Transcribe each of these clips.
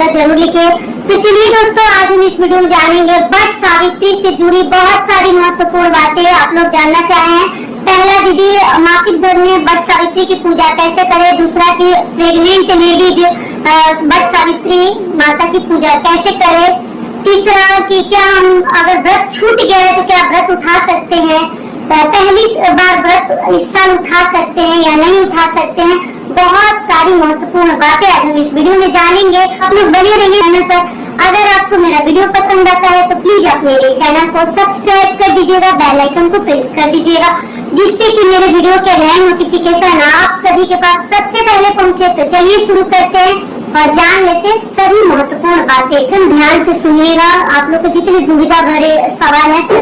तरह जरूर लिखे। तो चलिए दोस्तों, आज हम इस वीडियो में जानेंगे वट सावित्री से जुड़ी बहुत सारी महत्वपूर्ण बातें आप लोग जानना चाहें। पहला, दीदी मासिक धर्म में वट सावित्री की पूजा कैसे करें। दूसरा कि प्रेग्नेंट लेडीज वट सावित्री माता की पूजा कैसे करें। तीसरा कि क्या हम अगर व्रत छूट गया है तो क्या व्रत उठा सकते हैं। पहली बार व्रत इस साल उठा सकते हैं या नहीं उठा सकते हैं। बहुत सारी महत्वपूर्ण बातें आज हम इस वीडियो में जानेंगे। आप लोग बने रहिए चैनल पर। अगर आपको मेरा वीडियो पसंद आता है तो प्लीज आप मेरे चैनल को सब्सक्राइब कर दीजिएगा, बेल आइकन को प्रेस कर दीजिएगा, जिससे कि मेरे वीडियो के नए नोटिफिकेशन आप सभी के पास सबसे पहले पहुंचे। तो चलिए शुरू करते हैं और जान लेते हैं सभी महत्वपूर्ण बातें। एकदम ध्यान से सुनिएगा, आप लोग को जितने दुविधा भरे सवाल है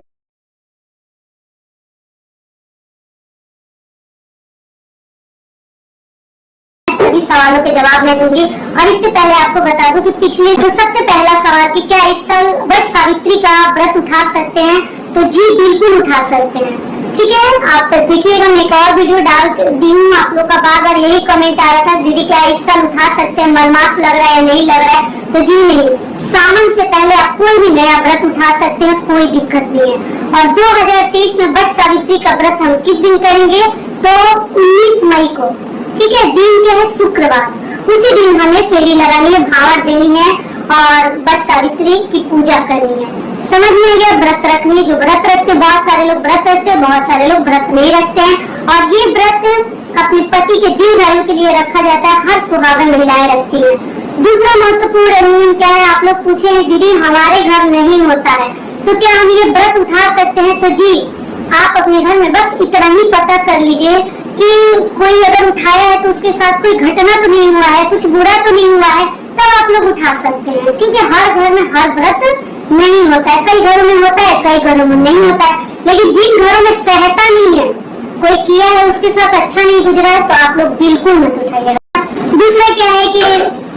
सभी सवालों के जवाब मैं दूंगी। और इससे पहले आपको बता दूं कि पिछले जो सबसे पहला सवाल कि क्या इस साल वट सावित्री का व्रत उठा सकते हैं, तो जी बिल्कुल उठा सकते हैं। ठीक है, आप देखिएगा, मैं एक और वीडियो डाल दी हूँ। आप लोग का बार बार यही कमेंट आ रहा था, दीदी क्या इस साल उठा सकते हैं, मलमास लग रहा है या नहीं लग रहा है। तो जी नहीं, सावन से पहले आप कोई भी नया व्रत उठा सकते हैं, कोई दिक्कत नहीं है। और 2023 में वट सावित्री का व्रत हम किस दिन करेंगे, तो 19 मई को। ठीक है, दिन क्या है, शुक्रवार। उसी दिन हमें फेरी लगानी है, भावर देनी है और वट सावित्री की पूजा करनी है। समझ में आ गया। व्रत रखनी, जो व्रत रखते हैं, बहुत सारे लोग व्रत रखते हैं, बहुत सारे लोग व्रत नहीं रखते हैं। और ये व्रत अपने पति के दीर्घायु के लिए रखा जाता है, हर सुहागन महिलाएं रखती है। दूसरा महत्वपूर्ण नियम क्या है, आप लोग पूछे दीदी हमारे घर नहीं होता है तो क्या हम ये व्रत उठा सकते हैं। तो जी, आप अपने घर में बस इतना ही पता कर लीजिए कि कोई अगर उठाया है तो उसके साथ कोई घटना तो नहीं हुआ है, कुछ बुरा तो नहीं हुआ है, तब आप लोग उठा सकते हैं। क्योंकि हर घर में हर व्रत नहीं होता है, कई घरों में होता है, कई घरों में नहीं होता है। लेकिन जिन घरों में सहता नहीं है, कोई किया है उसके साथ अच्छा नहीं गुजरा है, तो आप लोग बिल्कुल मत उठाइएगा। दूसरा क्या है कि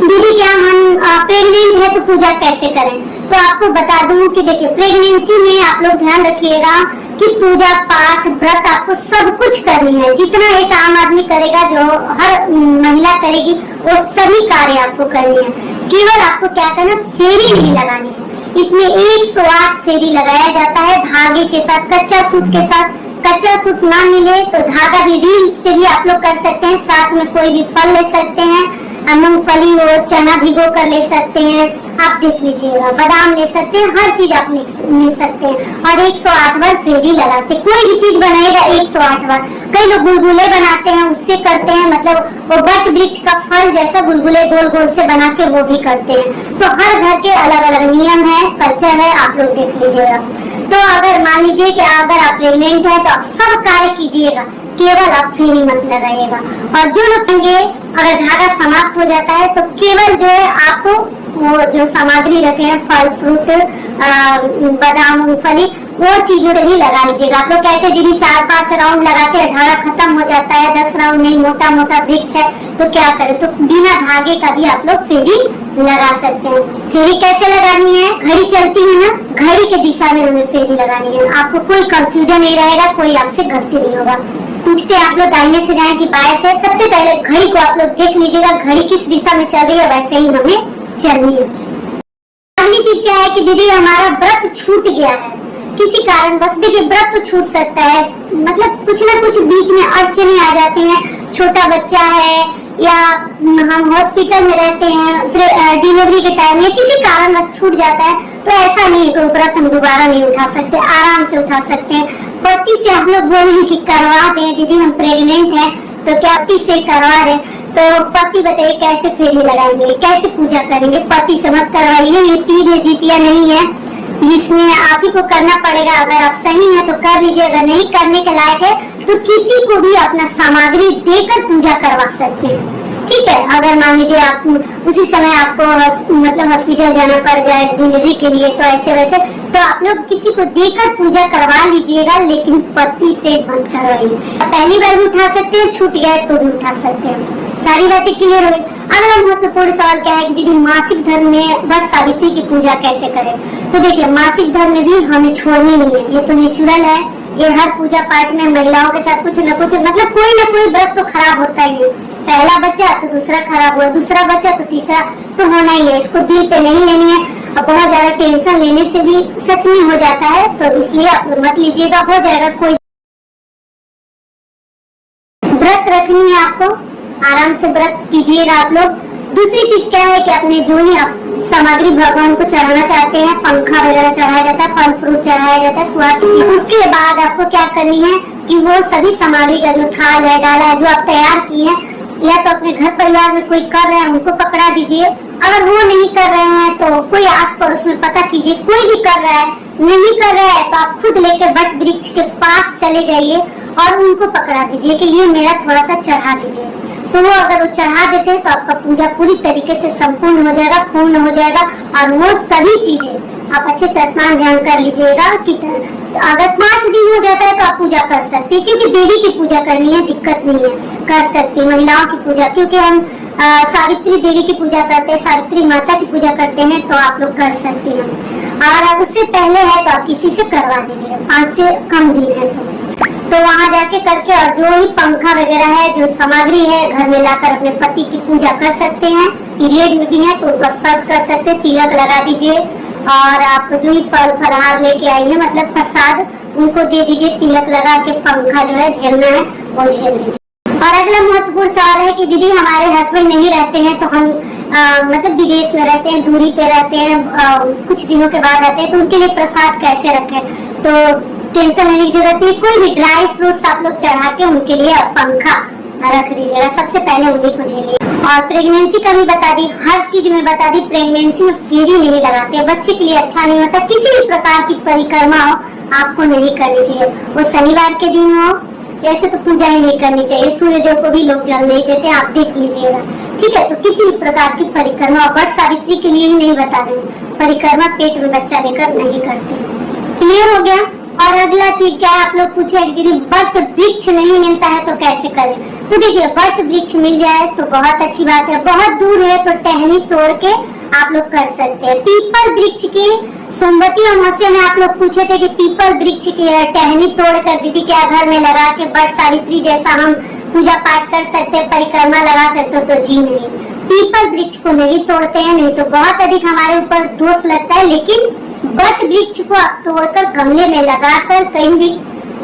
दीदी क्या हम प्रेग्नेंट है तो पूजा कैसे करें। तो आपको बता दूं कि देखिए, प्रेगनेंसी में आप लोग ध्यान रखिएगा कि पूजा पाठ व्रत आपको सब कुछ करनी है। जितना एक आम आदमी करेगा, जो हर महिला करेगी, वो सभी कार्य आपको करनी है। केवल आपको क्या करना, फेरी नहीं लगानी है। इसमें 108 फेरी लगाया जाता है धागे के साथ, कच्चा सूत के साथ। कच्चा सूत ना मिले तो धागा विधि से भी आप लोग कर सकते हैं। साथ में कोई भी फल ले सकते हैं, मूंगफली हो, चना भिगो कर ले सकते हैं, आप देख लीजिएगा, बादाम ले सकते हैं, हर चीज आप ले सकते हैं। और 108 बार फेरी लगाते, कोई भी चीज बनाएगा 108 बार। कई लोग गुलगुले बनाते हैं, उससे करते हैं, मतलब वो वट वृक्ष का फल जैसा गुलगुले गोल गोल से बना के वो भी करते हैं। तो हर घर के अलग अलग नियम है, कल्चर है, आप लोग देख लीजिएगा। तो अगर मान लीजिए कि अगर आप प्रेग्नेंट है तो आप सब कार्य कीजिएगा, केवल आप फेरी मत लगाइएगा। और जो लोग कहेंगे अगर धागा समाप्त हो जाता है तो केवल जो है आपको वो जो सामग्री रखे हैं, फल फ्रूट, बादाम, मूंगफली, वो चीजों से भी लगा लीजिएगा। आप लोग कहते हैं दीदी 4-5 राउंड लगाते हैं, धागा खत्म हो जाता है, 10 राउंड नहीं, मोटा मोटा वृक्ष है, तो क्या करें। तो बिना धागे का भी आप लोग फेरी लगा सकते हैं। फेरी कैसे लगानी है, घड़ी चलती है ना, घड़ी के दिशा में हमें फेरी लगानी है। आपको कोई कंफ्यूजन नहीं रहेगा, कोई आपसे गलती नहीं होगा। पूछते आप लोग दाहिने से जाए कि बाएं से, सबसे पहले घड़ी को आप लोग देख लीजिएगा, घड़ी किस दिशा में चल रही है, वैसे ही हमें चलनी है। अगली चीज क्या है कि दीदी हमारा व्रत छूट गया है किसी कारण बस। देखिए, व्रत तो छूट सकता है, मतलब कुछ ना कुछ बीच में अड़चने आ जाती हैं, छोटा बच्चा है या हम हॉस्पिटल में रहते हैं, डिलीवरी के टाइम में किसी कारण बस छूट जाता है, तो ऐसा नहीं है कि व्रत हम दोबारा नहीं उठा सकते, आराम से उठा सकते हैं। पति से हम लोग बोल रहे हैं कि करवा दें दीदी, हम प्रेग्नेंट हैं तो क्या पति से करवा दें। तो पति बताइए कैसे फेरी लगाएंगे, कैसे पूजा करेंगे। पति से मत करवाइए, ये तीज है, जीतिया नहीं है, इसमें आप ही को करना पड़ेगा। अगर आप सही है तो कर लीजिए, अगर नहीं करने के लायक है तो किसी को भी अपना सामग्री देकर पूजा करवा सकते हैं। ठीक है, अगर मान लीजिए आप उसी समय आपको मतलब हॉस्पिटल जाना पड़ जाए डिलीवरी के लिए, तो ऐसे वैसे तो आप लोग किसी को देकर पूजा करवा लीजिएगा, लेकिन पति से मत करवाइए। पहली बार भी उठा सकते हैं, छूट गए तो भी उठा सकते हैं। सारी बातें क्लियर हो गई। अगला महत्वपूर्ण सवाल क्या है कि दीदी मासिक धर्म में वट सावित्री की पूजा कैसे करें। तो देखिए, मासिक धर्म में भी हमें छोड़नी नहीं है, ये तो नेचुरल है, ये हर पूजा पाठ में महिलाओं के साथ कुछ न कुछ मतलब कोई ना कोई व्रत तो खराब होता ही है। पहला बच्चा तो दूसरा खराब हुआ, दूसरा बच्चा तो तीसरा तो होना ही है। इसको दिल पे नहीं लेनी है और बहुत ज्यादा टेंशन लेने से भी सच में हो जाता है, तो इसलिए आप लोग मत लीजिएगा, हो जाएगा। कोई व्रत रखनी है आपको, आराम से व्रत कीजिएगा आप लोग। दूसरी चीज क्या है कि अपने जो ही आप सामग्री भगवान को चढ़ाना चाहते हैं, पंखा वगैरह चढ़ाया जाता है, फल फ्रूट चढ़ाया जाता है, सुहाग की चीज, उसके बाद आपको क्या करनी है कि वो सभी सामग्री का जो थाल है, डाला है, जो आप तैयार किए हैं, या तो अपने घर परिवार में कोई कर रहे हैं उनको पकड़ा दीजिए। अगर वो नहीं कर रहे हैं तो कोई आस पड़ोस में पता कीजिए, कोई भी कर रहा है, नहीं कर रहा है तो आप खुद लेकर वट वृक्ष के पास चले जाइए और उनको पकड़ा दीजिए कि ये मेरा थोड़ा सा चढ़ा दीजिए। तो वो अगर वो चढ़ा देते हैं तो आपका पूजा पूरी तरीके से संपूर्ण हो जाएगा, पूर्ण हो जाएगा। और वो सभी चीजें आप अच्छे से स्नान ध्यान कर लीजिएगा। कि अगर 5 दिन हो जाता है तो आप पूजा कर सकते हैं, क्योंकि देवी की पूजा करनी है, दिक्कत नहीं है, कर सकती है महिलाओं की पूजा। क्योंकि हम सावित्री देवी की पूजा करते हैं, सावित्री माता की पूजा करते हैं, तो आप लोग कर सकते हैं। और उससे पहले है तो आप किसी से करवा दीजिए, 5 से कम दिन है तो वहाँ जाके करके, और जो ही पंखा वगैरह है, जो सामग्री है, घर में लाकर अपने पति की पूजा कर सकते हैं। पीरियड में भी है तो उनको स्पर्श कर सकते हैं, तिलक लगा दीजिए। और आप जो ही फल फलहार लेके आएंगे मतलब प्रसाद, उनको दे दीजिए, तिलक लगा के पंखा जो है झेलना है वो झेल दीजिए। और अगला महत्वपूर्ण सवाल है कि दीदी हमारे हस्बैंड नहीं रहते हैं, तो हम मतलब विदेश में रहते हैं, दूरी पे रहते हैं, कुछ दिनों के बाद रहते हैं, तो उनके लिए प्रसाद कैसे रखें? तो टेंशन लेने की जरूरत नहीं, कोई भी ड्राई फ्रूट्स आप लोग चढ़ा के उनके लिए पंखा रख दीजिएगा। सबसे पहले उन्हीं को झेलिए। और प्रेगनेंसी का भी बता दी, हर चीज में बता दी। प्रेगनेंसी में फेरी नहीं लगाते, बच्चे के लिए अच्छा नहीं होता। किसी भी प्रकार की परिक्रमा हो आपको नहीं करनी चाहिए, वो शनिवार के दिन हो, ऐसे तो पूजा ही नहीं करनी चाहिए। सूर्यदेव को भी लोग जल नहीं देते, आप देख लीजिएगा, ठीक है। तो किसी भी प्रकार की परिक्रमा, वट सावित्री के लिए ही नहीं बता रही हूँ, परिक्रमा पेट में बच्चा लेकर नहीं करते। क्लियर हो गया? और अगला चीज क्या है, आप लोग पूछे दीदी वट वृक्ष नहीं मिलता है तो कैसे करें? तो देखिए, वट वृक्ष मिल जाए तो बहुत अच्छी बात है, बहुत दूर है तो टहनी तोड़ के आप लोग कर सकते हैं। पीपल वृक्ष की सोमवती अमावस्या में आप लोग पूछे थे कि पीपल वृक्ष की टहनी तोड़ कर दीदी क्या घर में लगा के वट सावित्री जैसा हम पूजा पाठ कर सकते हैं, परिक्रमा लगा सकते हो? तो जी नहीं, पीपल वृक्ष को नहीं तोड़ते हैं, नहीं तो बहुत अधिक हमारे ऊपर दोष लगता है। लेकिन वट वृक्ष को आप तोड़कर गमले में लगाकर कहीं भी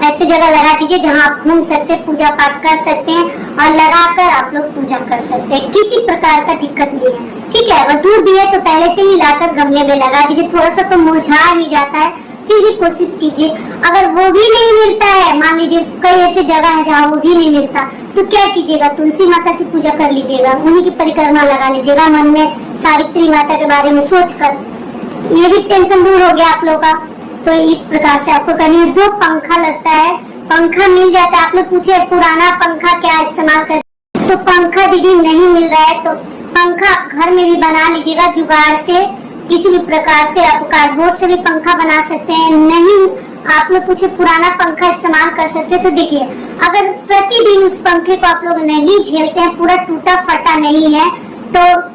ऐसी जगह लगा दीजिए जहां आप घूम सकते हैं, पूजा पाठ कर सकते हैं, और लगाकर आप लोग पूजा कर सकते हैं, किसी प्रकार का दिक्कत नहीं है, ठीक है। अगर दूर भी है तो पहले से ही लाकर गमले में लगा दीजिए, थोड़ा सा तो मुरझा ही जाता है, फिर भी कोशिश कीजिए। अगर वो भी नहीं मिलता है, मान लीजिए कई ऐसे जगह है जहाँ वो भी नहीं मिलता, तो क्या कीजिएगा, तुलसी माता की पूजा कर लीजिएगा, उन्हीं की परिक्रमा लगा लीजिएगा, मन में सावित्री माता के बारे में सोचकर, ये भी टेंशन दूर हो गया आप लोग का। तो इस प्रकार से आपको करनी है। 2 पंखा लगता है, पंखा मिल जाता है। आप लोग पूछे पुराना पंखा क्या इस्तेमाल कर, तो पंखा दीदी नहीं मिल रहा है तो पंखा घर में भी बना लीजिएगा जुगाड़ से, किसी भी प्रकार से। आप कार्डबोर्ड से भी पंखा बना सकते हैं। नहीं आप लोग पूछे पुराना पंखा इस्तेमाल कर सकते हैं, तो देखिए अगर प्रतिदिन उस पंखे को आप लोग नहीं झेलते हैं, पूरा टूटा फटा नहीं है, तो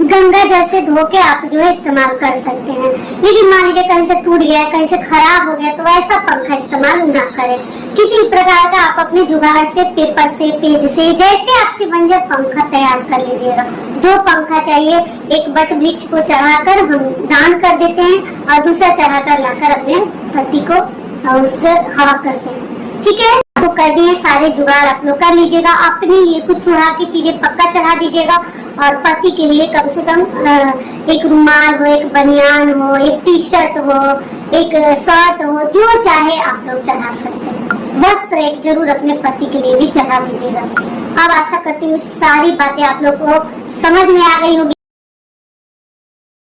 गंगा जल से धो के आप जो है इस्तेमाल कर सकते हैं। लेकिन मान लीजिए कहीं से टूट गया, कहीं से खराब हो गया, तो ऐसा पंखा इस्तेमाल ना करें। किसी भी प्रकार का आप अपने जुगाड़ से, पेपर से, पेज से, जैसे आपसे बन जाए पंखा तैयार कर लीजिएगा। 2 पंखा चाहिए, एक वट वृक्ष को चढ़ाकर हम दान कर देते हैं और दूसरा चढ़ाकर लाकर अपने पति को उससे हवा करते हैं, ठीक है। तो कर दिए सारे जुगाड़ आप लोग कर लीजिएगा। अपने लिए कुछ सुहाग की चीजें पक्का चढ़ा दीजिएगा, और पति के लिए कम से कम एक रुमाल हो, एक बनियान हो, एक टी शर्ट हो, एक शर्ट हो, जो चाहे आप लोग चढ़ा सकते हैं। वस्त्र एक जरूर अपने पति के लिए भी चढ़ा दीजिएगा। अब आशा करती हूँ सारी बातें आप लोग को समझ में आ गई होगी।